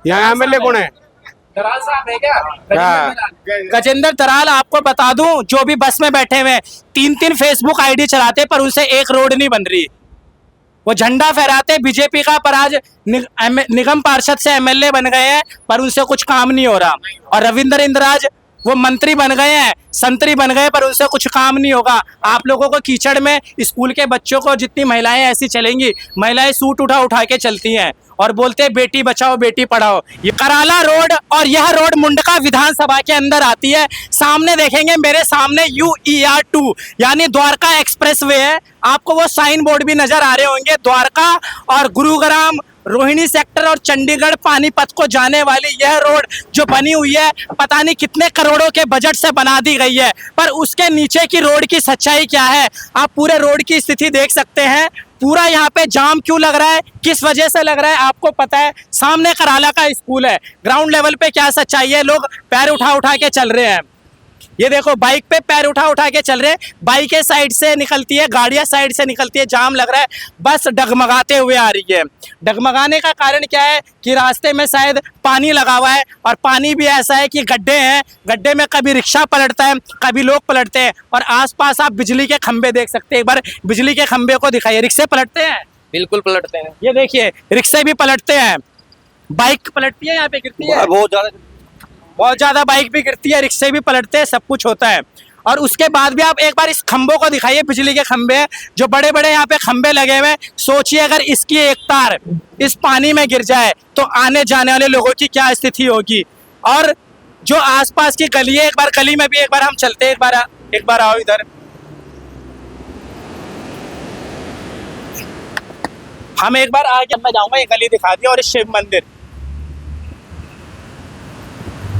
यहाँ एमएलए कौन है? दराल साहब है क्या? गजेंद्र दराल, आपको बता दूं, जो भी बस में बैठे हुए 3-3 फेसबुक आईडी चलाते पर उनसे एक रोड नहीं बन रही। वो झंडा फहराते बीजेपी का, पर आज निगम पार्षद से एमएलए बन गए हैं पर उनसे कुछ काम नहीं हो रहा। और रविंद्र इंद्राज वो मंत्री बन गए हैं, संतरी बन गए, पर उनसे कुछ काम नहीं होगा। आप लोगों को कीचड़ में स्कूल के बच्चों को, जितनी महिलाएं ऐसी चलेंगी, महिलाएं सूट उठा उठा के चलती हैं और बोलते हैं बेटी बचाओ बेटी पढ़ाओ। ये कराला रोड और यह रोड मुंडका विधानसभा के अंदर आती है। सामने देखेंगे, मेरे सामने UER2 यानी द्वारका एक्सप्रेस वे है। आपको वो साइन बोर्ड भी नजर आ रहे होंगे। द्वारका और गुरुग्राम, रोहिणी सेक्टर और चंडीगढ़ पानीपत को जाने वाली यह रोड जो बनी हुई है, पता नहीं कितने करोड़ों के बजट से बना दी गई है, पर उसके नीचे की रोड की सच्चाई क्या है? आप पूरे रोड की स्थिति देख सकते हैं। पूरा यहाँ पे जाम क्यों लग रहा है, किस वजह से लग रहा है, आपको पता है। सामने कराला का स्कूल है, ग्राउंड लेवल पे क्या सच्चाई है? लोग पैर उठा उठा के चल रहे हैं। ये देखो, बाइक पे पैर उठा उठा के चल रहे हैं। बाइकें साइड से निकलती है, गाड़ियां साइड से निकलती है, जाम लग रहा है। बस डगमगाते हुए आ रही है। डगमगाने का कारण क्या है कि रास्ते में शायद पानी लगा हुआ है, और पानी भी ऐसा है कि गड्ढे हैं। गड्ढे में कभी रिक्शा पलटता है, कभी लोग पलटते हैं। और आसपास आप बिजली के खंभे देख सकते हैं। एक बार बिजली के खंभे को दिखाइए। रिक्शे पलटते हैं, बिल्कुल पलटते हैं। ये देखिए, रिक्शे भी पलटते हैं, बाइक पलटती है, यहाँ पे गिरती है, बहुत ज्यादा बाइक भी गिरती है, रिक्शे भी पलटते हैं, सब कुछ होता है। और उसके बाद भी आप एक बार इस खंभों को दिखाइए, बिजली के खंभे हैं, जो बड़े बड़े यहाँ पे खंभे लगे हुए हैं। सोचिए अगर इसकी एक तार इस पानी में गिर जाए तो आने जाने वाले लोगों की क्या स्थिति होगी। और जो आसपास की गली है, एक बार गली में भी एक बार हम चलते हैं। एक बार आओ इधर। हम एक बार आगे, मैं जाऊंगा, ये गली दिखा दी और इस शिव मंदिर,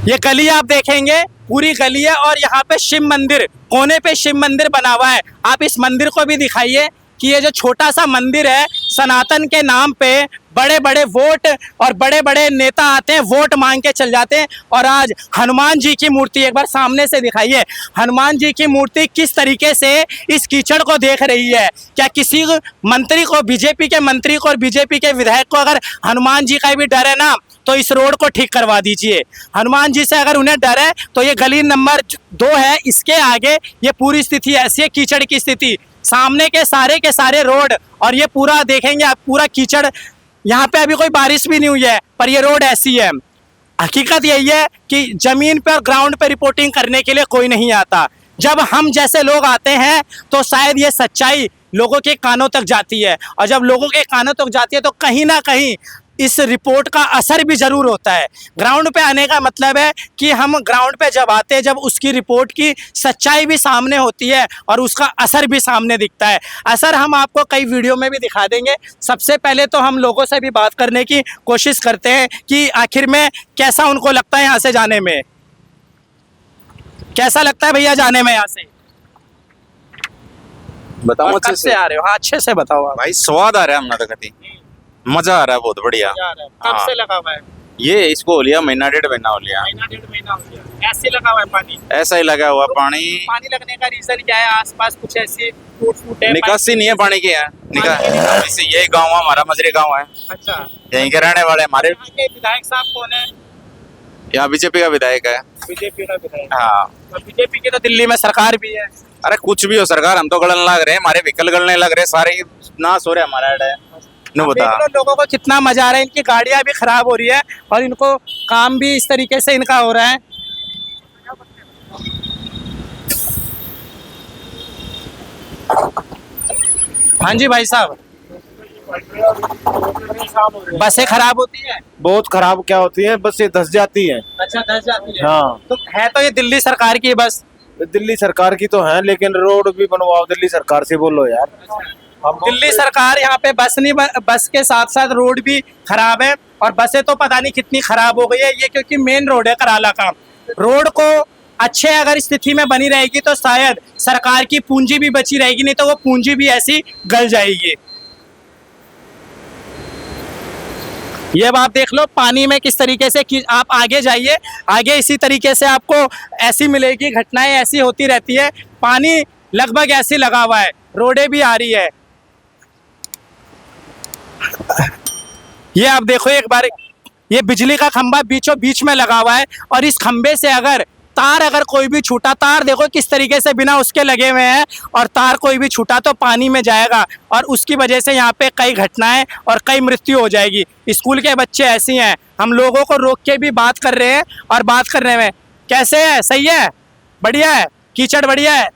ये गली आप देखेंगे, पूरी गली है। और यहाँ पे शिव मंदिर, कोने पे शिव मंदिर बना हुआ है। आप इस मंदिर को भी दिखाइए कि ये जो छोटा सा मंदिर है, सनातन के नाम पे बड़े बड़े वोट और बड़े बड़े नेता आते हैं, वोट मांग के चल जाते हैं। और आज हनुमान जी की मूर्ति, एक बार सामने से दिखाइए, हनुमान जी की मूर्ति किस तरीके से इस कीचड़ को देख रही है। क्या किसी मंत्री को, बीजेपी के मंत्री को और बीजेपी के विधायक को अगर हनुमान जी का भी डर है ना, तो इस रोड को ठीक करवा दीजिए। हनुमान जी से अगर उन्हें डर है तो ये गली नंबर 2 है, इसके आगे ये पूरी स्थिति ऐसी है, कीचड़ की स्थिति। सामने के सारे रोड, और ये पूरा देखेंगे आप, पूरा कीचड़। यहाँ पे अभी कोई बारिश भी नहीं हुई है, पर ये रोड ऐसी है। हकीकत यही है कि जमीन पे और ग्राउंड पे रिपोर्टिंग करने के लिए कोई नहीं आता। जब हम जैसे लोग आते हैं तो शायद ये सच्चाई लोगों के कानों तक जाती है, और जब लोगों के कानों तक जाती है तो कहीं ना कहीं इस रिपोर्ट का असर भी जरूर होता है। ग्राउंड पे आने का मतलब है कि हम ग्राउंड पे जब आते हैं, जब उसकी रिपोर्ट की सच्चाई भी सामने होती है और उसका असर भी सामने दिखता है। असर हम आपको कई वीडियो में भी दिखा देंगे। सबसे पहले तो हम लोगों से भी बात करने की कोशिश करते हैं कि आखिर में कैसा उनको लगता है यहाँ से जाने में। कैसा लगता है भैया जाने में यहाँ से? बताओ कब से आ रहे हो? हाँ, अच्छे से बताओ आप। भाई, स्वाद आ रहा है हमने तो कभी, मजा आ रहा है, बहुत बढ़िया। कब से लगा हुआ है? ये इसको हो लिया महीना 1.5 महीना हो लिया। महीना 1.5 महीना हो गया। ऐसे लगा हुआ है पानी? ऐसा ही लगा हुआ पानी। पानी लगने का रीजन क्या है? आसपास कुछ ऐसी फूट है? निकासी नहीं है पानी की है। यही गाँव है हमारा, मजरी गाँव है। अच्छा, यहीं के रहने वाले हमारे। यहाँ के विधायक साहब कौन है? यहाँ बीजेपी का विधायक है। बीजेपी का विधायक। हाँ, और बीजेपी की तो दिल्ली में सरकार भी है। अरे कुछ भी हो सरकार, हम तो गलने लग रहे हैं, हमारे व्हीकल गलने लग रहे, सारे नाश हो रहे हमारा ऐड है। न बता लोगों को कितना मजा आ रहा है, इनकी गाड़ियां भी खराब हो रही है और इनको काम भी इस तरीके से इनका हो रहा है। हाँ जी भाई साहब, बसें खराब होती है? बहुत खराब क्या होती है, बस ये धस जाती है। अच्छा, धस जाती है। हाँ, तो है तो ये दिल्ली सरकार की बस। दिल्ली सरकार की तो है, लेकिन रोड भी बनवाओ दिल्ली सरकार से, बोलो यार। दिल्ली सरकार यहाँ पे बस के साथ साथ रोड भी खराब है, और बसें तो पता नहीं कितनी खराब हो गई है। ये क्योंकि मेन रोड है कराला का। रोड को अच्छे अगर स्थिति में बनी रहेगी तो शायद सरकार की पूंजी भी बची रहेगी, नहीं तो वो पूंजी भी ऐसी गल जाएगी। ये अब आप देख लो पानी में किस तरीके से, कि आप आगे जाइए, आगे इसी तरीके से आपको ऐसी मिलेगी, घटनाएं ऐसी होती रहती है। पानी लगभग ऐसे लगा हुआ है, रोडें भी आ रही है। ये आप देखो एक बार, ये बिजली का खंभा बीचों बीच में लगा हुआ है और इस खंभे से अगर कोई भी छूटा, तार देखो किस तरीके से बिना उसके लगे हुए हैं, और तार कोई भी छूटा तो पानी में जाएगा और उसकी वजह से यहाँ पे कई घटनाएं और कई मृत्यु हो जाएगी। स्कूल के बच्चे ऐसी हैं, हम लोगों को रोक के भी बात कर रहे हैं और बात करने में कैसे है, सही है, बढ़िया है, कीचड़ बढ़िया है।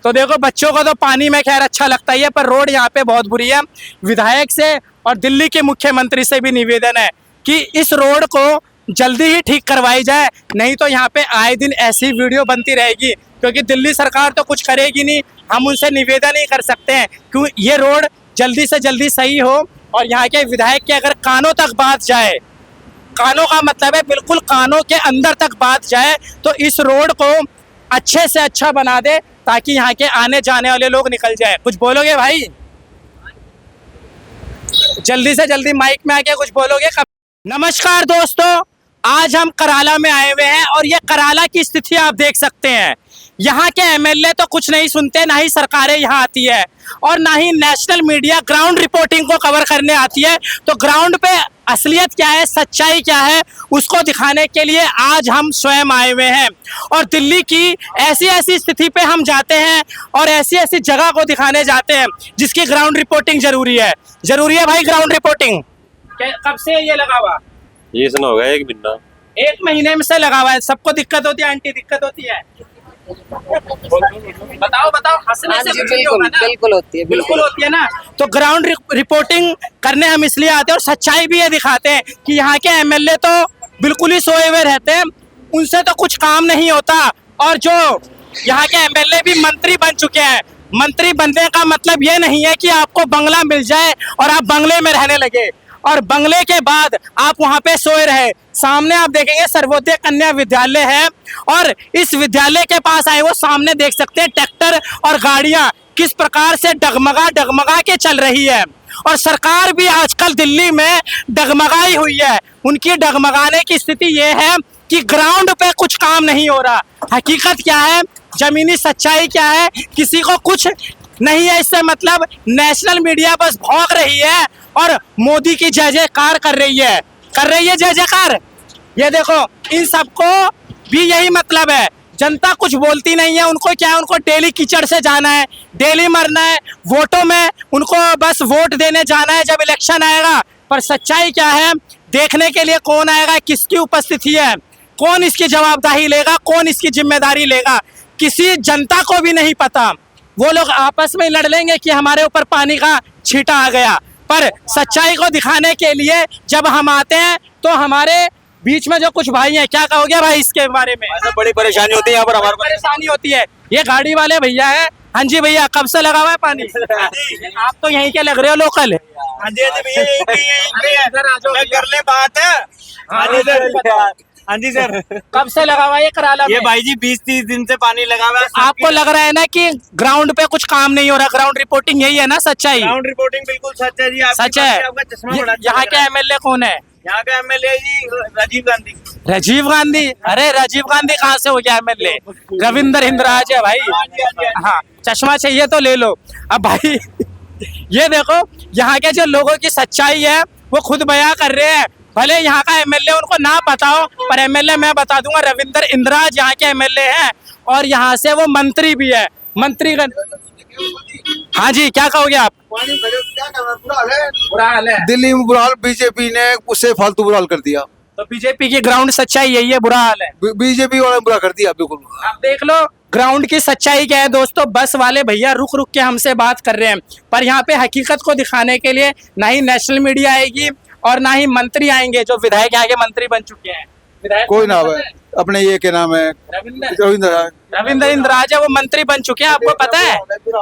तो देखो बच्चों को तो पानी में खैर अच्छा लगता ही है, पर रोड यहाँ पे बहुत बुरी है। विधायक से और दिल्ली के मुख्यमंत्री से भी निवेदन है कि इस रोड को जल्दी ही ठीक करवाई जाए, नहीं तो यहाँ पे आए दिन ऐसी वीडियो बनती रहेगी, क्योंकि दिल्ली सरकार तो कुछ करेगी नहीं। हम उनसे निवेदन ही कर सकते हैं कि ये रोड जल्दी से जल्दी सही हो और यहाँ के विधायक के अगर कानों तक बात जाए, कानों का मतलब है बिल्कुल कानों के अंदर तक बात जाए, तो इस रोड को अच्छे से अच्छा बना दे ताकि यहाँ के आने जाने वाले लोग निकल जाए। कुछ बोलोगे भाई, जल्दी से जल्दी माइक में आके कुछ बोलोगे? नमस्कार दोस्तों, आज हम कराला में आए हुए हैं और ये कराला की स्थिति आप देख सकते हैं। यहाँ के एमएलए तो कुछ नहीं सुनते, ना ही सरकारें यहाँ आती है और ना ही नेशनल मीडिया ग्राउंड रिपोर्टिंग को कवर करने आती है। तो ग्राउंड पे असलियत क्या है, सच्चाई क्या है, उसको दिखाने के लिए आज हम स्वयं आए हुए हैं और दिल्ली की ऐसी ऐसी स्थिति पे हम जाते हैं और ऐसी ऐसी जगह को दिखाने जाते हैं जिसकी ग्राउंड रिपोर्टिंग जरूरी है। जरूरी है भाई ग्राउंड रिपोर्टिंग। कब से ये लगा हुआ? ये सुना होगा 1 महीना, 1 महीने में से लगा हुआ है। सबको दिक्कत होती है, आंटी दिक्कत होती है? बताओ हंसने से कुछ नहीं होगा ना? बिल्कुल होती है, बिल्कुल होती है ना। तो ग्राउंड रिपोर्टिंग करने हम इसलिए आते हैं और सच्चाई भी ये दिखाते हैं कि यहाँ के एमएलए तो बिल्कुल ही सोए हुए रहते हैं, उनसे तो कुछ काम नहीं होता। और जो यहाँ के एमएलए भी मंत्री बन चुके हैं, मंत्री बनने का मतलब ये नहीं है कि आपको बंगला मिल जाए और आप बंगले में रहने लगे और बंगले के बाद आप वहां पे सोए रहे। सामने आप देखेंगे सर्वोदय कन्या विद्यालय है और इस विद्यालय के पास आए वो सामने देख सकते हैं ट्रैक्टर और गाड़ियां किस प्रकार से डगमगा के चल रही है। और सरकार भी आजकल दिल्ली में डगमगाई हुई है। उनकी डगमगाने की स्थिति ये है कि ग्राउंड पे कुछ काम नहीं हो रहा। हकीकत क्या है, जमीनी सच्चाई क्या है, किसी को कुछ नहीं है इससे मतलब। नेशनल मीडिया बस भौंक रही है और मोदी की जय जयकार कर रही है जय जयकार। ये देखो इन सबको भी यही मतलब है, जनता कुछ बोलती नहीं है। उनको क्या है, उनको डेली कीचड़ से जाना है, डेली मरना है, वोटों में उनको बस वोट देने जाना है जब इलेक्शन आएगा। पर सच्चाई क्या है, देखने के लिए कौन आएगा, किसकी उपस्थिति है, कौन इसकी जवाबदारी लेगा, कौन इसकी जिम्मेदारी लेगा, किसी जनता को भी नहीं पता। वो लोग आपस में लड़ लेंगे कि हमारे ऊपर पानी का छींटा आ गया, पर सच्चाई को दिखाने के लिए जब हम आते हैं तो हमारे बीच में जो कुछ भाई हैं, क्या कहोगे भाई इसके बारे में? ऐसा बड़ी परेशानी होती है यहाँ पर हमारे को। परेशानी होती है। ये गाड़ी वाले भैया है। हाँ जी भैया, कब से लगा हुआ है पानी? आप तो यहीं के लग रहे हो, लोकल। हाँ जी भैया, यही कर ले बात है। हाँ जी सर, कब से लगा हुआ है ये कराला में? ये भाई जी 20-30 दिन से पानी लगा हुआ है। आपको लग रहा है ना कि ग्राउंड पे कुछ काम नहीं हो रहा? ग्राउंड रिपोर्टिंग यही है ना सच्चाई? ग्राउंड रिपोर्टिंग बिल्कुल सच है जी। सच है। आपका चश्मा बड़ा यहाँ के एमएलए कौन है? यहाँ का एमएलए जी राजीव गांधी। राजीव गांधी? अरे राजीव गांधी कहाँ से हो गया एमएलए? रविंदर हिंदराज है भाई। हाँ, चश्मा चाहिए तो ले लो। अब भाई ये देखो यहाँ के जो लोगों की सच्चाई है वो खुद बयां कर रहे हैं। भले यहाँ का एमएलए उनको ना पता हो, पर एमएलए मैं बता दूंगा, रविंदर इंद्राज यहाँ के एमएलए हैं और यहाँ से वो मंत्री भी है। मंत्रीगण। हाँ जी, क्या कहोगे आप? बुरा हाल है दिल्ली में, बुरा हाल। बीजेपी ने उससे फालतू बुरा हाल कर दिया। तो बीजेपी की ग्राउंड सच्चाई यही है, बुरा हाल है। बीजेपी वाले बुरा कर दिया बिल्कुल। आप देख लो ग्राउंड की सच्चाई क्या है दोस्तों। बस वाले भैया रुक रुक के हमसे बात कर रहे हैं, पर यहाँ पे हकीकत को दिखाने के लिए ना ही नेशनल मीडिया आएगी और ना ही मंत्री आएंगे जो विधायक आगे मंत्री बन चुके हैं। विधायक कोई ना है अपने, ये के नाम है रविंदर इंद्राज है, वो मंत्री बन चुके हैं। आपको पता है,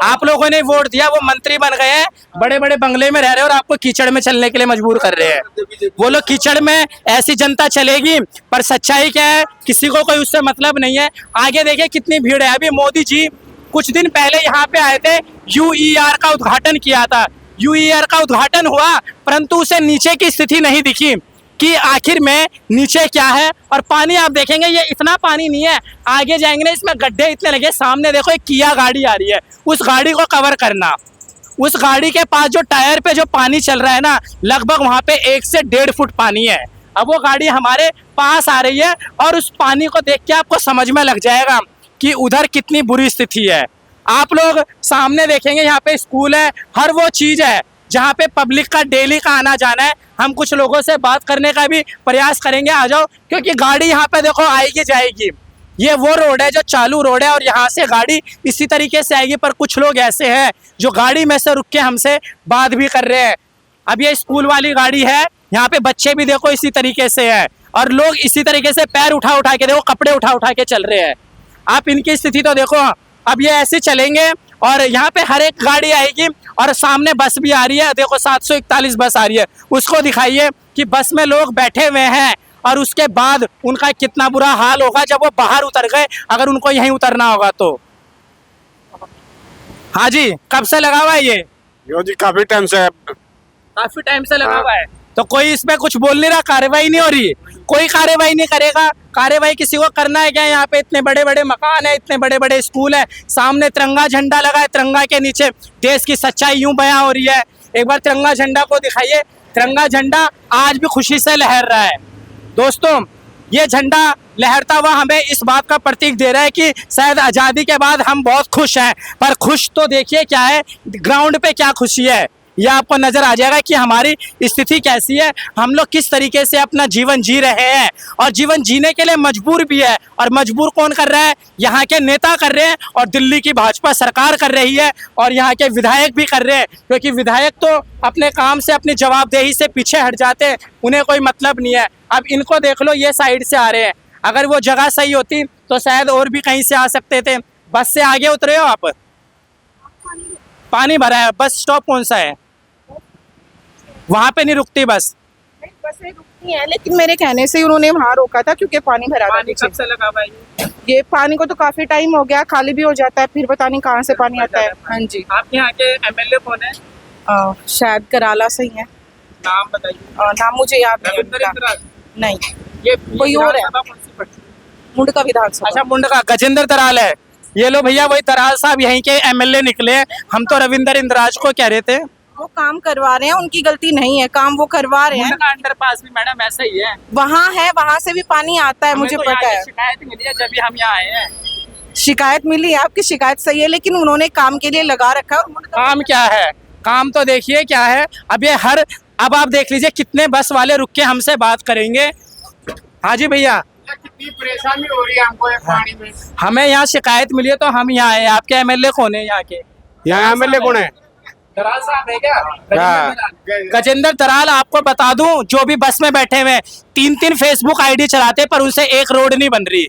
आप लोगों ने वोट दिया, वो मंत्री बन गए हैं, बड़े बड़े बंगले में रह रहे हैं और आपको कीचड़ में चलने के लिए मजबूर कर रहे हैं। वो लोग कीचड़ में ऐसी जनता चलेगी, पर सच्चाई क्या है, किसी को कोई उससे मतलब नहीं है। आगे देखिए कितनी भीड़ है। अभी मोदी जी कुछ दिन पहले यहाँ पे आए थे, UER का उद्घाटन किया था। UER का उद्घाटन हुआ, परंतु उसे नीचे की स्थिति नहीं दिखी कि आखिर में नीचे क्या है। और पानी आप देखेंगे, ये इतना पानी नहीं है, आगे जाएंगे ना इसमें गड्ढे इतने लगे। सामने देखो एक किया गाड़ी आ रही है, उस गाड़ी को कवर करना। उस गाड़ी के पास जो टायर पे जो पानी चल रहा है ना, लगभग वहां पे 1 से 1.5 फुट पानी है। अब वो गाड़ी हमारे पास आ रही है और उस पानी को देख के आपको समझ में लग जाएगा कि उधर कितनी बुरी स्थिति है। आप लोग सामने देखेंगे यहाँ पे स्कूल है, हर वो चीज़ है जहाँ पे पब्लिक का डेली का आना जाना है। हम कुछ लोगों से बात करने का भी प्रयास करेंगे, आ जाओ, क्योंकि गाड़ी यहाँ पे देखो आएगी जाएगी। ये वो रोड है जो चालू रोड है और यहाँ से गाड़ी इसी तरीके से आएगी, पर कुछ लोग ऐसे हैं जो गाड़ी में से रुक के हमसे बात भी कर रहे हैं। अब ये स्कूल वाली गाड़ी है, यहाँ पे बच्चे भी देखो इसी तरीके से है और लोग इसी तरीके से पैर उठा उठा के देखो, कपड़े उठा उठा के चल रहे हैं। आप इनकी स्थिति तो देखो। अब ये ऐसे चलेंगे और यहाँ पे हर एक गाड़ी आएगी और सामने बस भी आ रही है, देखो 741 बस आ रही है। उसको दिखाइए कि बस में लोग बैठे हुए हैं और उसके बाद उनका कितना बुरा हाल होगा जब वो बाहर उतर गए, अगर उनको यहीं उतरना होगा तो। हाँ जी, कब से लगा हुआ है ये? यो जी काफी टाइम से काफी टाइम से लगा हुआ है, तो कोई इसमें कुछ बोल नहीं रहा, कार्रवाई नहीं हो रही, कोई कार्रवाई नहीं करेगा। कार्रवाई किसी को करना है क्या? यहाँ पे इतने बड़े बड़े मकान है, इतने बड़े बड़े स्कूल है, सामने तिरंगा झंडा लगा है, तिरंगा के नीचे देश की सच्चाई यूं बयां हो रही है। एक बार तिरंगा झंडा को दिखाइए, तिरंगा झंडा आज भी खुशी से लहर रहा है। दोस्तों, ये झंडा लहरता हुआ हमें इस बात का प्रतीक दे रहा है कि शायद आज़ादी के बाद हम बहुत खुश हैं, पर खुश तो देखिए क्या है, ग्राउंड पे क्या खुशी है, यह आपको नजर आ जाएगा कि हमारी स्थिति कैसी है, हम लोग किस तरीके से अपना जीवन जी रहे हैं। और जीवन जीने के लिए मजबूर भी है, और मजबूर कौन कर रहा है? यहाँ के नेता कर रहे हैं और दिल्ली की भाजपा सरकार कर रही है और यहाँ के विधायक भी कर रहे हैं, क्योंकि विधायक तो अपने काम से, अपनी जवाबदेही से पीछे हट जाते हैं, उन्हें कोई मतलब नहीं है। अब इनको देख लो, ये साइड से आ रहे हैं, अगर वो जगह सही होती तो शायद और भी कहीं से आ सकते थे। बस से आगे उतरे हो आप, पानी भरा है। बस स्टॉप कौन सा है? वहाँ पे नहीं रुकती बस? नहीं, बसें रुकती हैं, लेकिन मेरे कहने से उन्होंने वहाँ रोका था क्योंकि पानी भरा था पानी नीचे। कब से लगा हुआ है ये पानी को तो काफी टाइम हो गया, खाली भी हो जाता है, फिर पता नहीं कहाँ से पानी आता है। हाँ जी। आपके यहाँ के एमएलए कौन है? शायद कराला सही है। नाम बताइए। नाम मुझे याद नहीं रविंद्र उनका। इंद्राज? नहीं, ये कोई और है। विधानसभा कौन सी पड़ती है? मुंड का विधानसभा। अच्छा, मुंड का गजेंद्र तराल है। ये लो भैया, वही तराल साहब यहीं के एमएलए निकले हैं। हम तो रविंद्र इंद्राज को कह रहे थे। वो काम करवा रहे हैं, उनकी गलती नहीं है, काम वो करवा रहे हैं। मुंड का अंडरपास भी मैडम ऐसा ही है, वहाँ है, वहाँ से भी पानी आता है, हमें मुझे तो पता यहाँ है। की शिकायत मिली है जब भी हम यहाँ आए हैं। शिकायत मिली है, आपकी शिकायत सही है, लेकिन उन्होंने काम के लिए लगा रखा है। और मुंड का काम क्या है? काम तो देखिए क्या है। अब आप देख लीजिए कितने बस वाले रुक के हमसे बात करेंगे। हाँ जी भैया, कितनी परेशानी हो रही है हमको ये पानी में। हमें यहाँ शिकायत मिली है तो हम यहाँ आए। आपके एमएलए कौन है यहाँ के? यहाँ एमएलए कौन है? दराल साहब है क्या? गजेंद्र तराल। आपको बता दूं, जो भी बस में बैठे हुए 3-3 फेसबुक आईडी चलाते, पर उनसे एक रोड नहीं बन रही।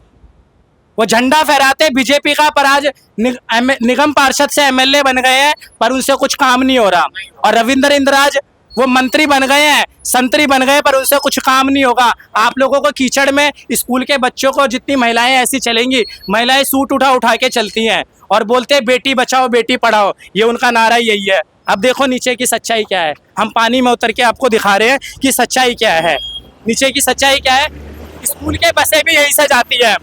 वो झंडा फहराते बीजेपी का, पर आज निगम पार्षद से एमएलए बन गए हैं, पर उनसे कुछ काम नहीं हो रहा। और रविंद्र इंद्राज वो मंत्री बन गए हैं, संतरी बन गए, पर उनसे कुछ काम नहीं होगा। आप लोगों को कीचड़ में स्कूल के बच्चों को, जितनी महिलाएं ऐसी चलेंगी, महिलाएं सूट उठा उठा के चलती हैं और बोलते हैं बेटी बचाओ बेटी पढ़ाओ, ये उनका नारा यही है। अब देखो नीचे की सच्चाई क्या है, हम पानी में उतर के आपको दिखा रहे हैं कि सच्चाई क्या है, नीचे की सच्चाई क्या है। स्कूल के बसें भी यहीं से जाती है।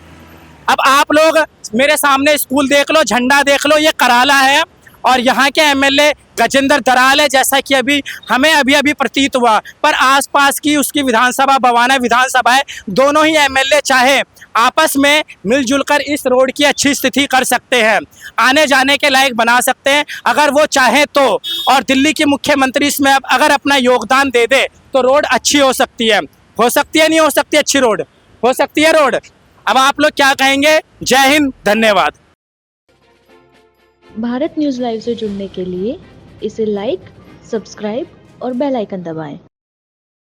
अब आप लोग मेरे सामने स्कूल देख लो, झंडा देख लो, ये कराला है और यहाँ के एमएलए गजेंद्र तराल है, जैसा कि हमें अभी प्रतीत हुआ। पर आसपास की उसकी विधानसभा बवाना विधानसभा है, दोनों ही एमएलए चाहे आपस में मिलजुल कर इस रोड की अच्छी स्थिति कर सकते हैं, आने जाने के लायक बना सकते हैं अगर वो चाहे तो। और दिल्ली की मुख्यमंत्री इसमें अगर अपना योगदान दे दे तो रोड अच्छी हो सकती है। नहीं हो सकती अच्छी रोड? हो सकती है रोड। अब आप लोग क्या कहेंगे? जय हिंद, धन्यवाद। भारत न्यूज़ लाइव से जुड़ने के लिए इसे लाइक, सब्सक्राइब और बेल आइकन दबाएं।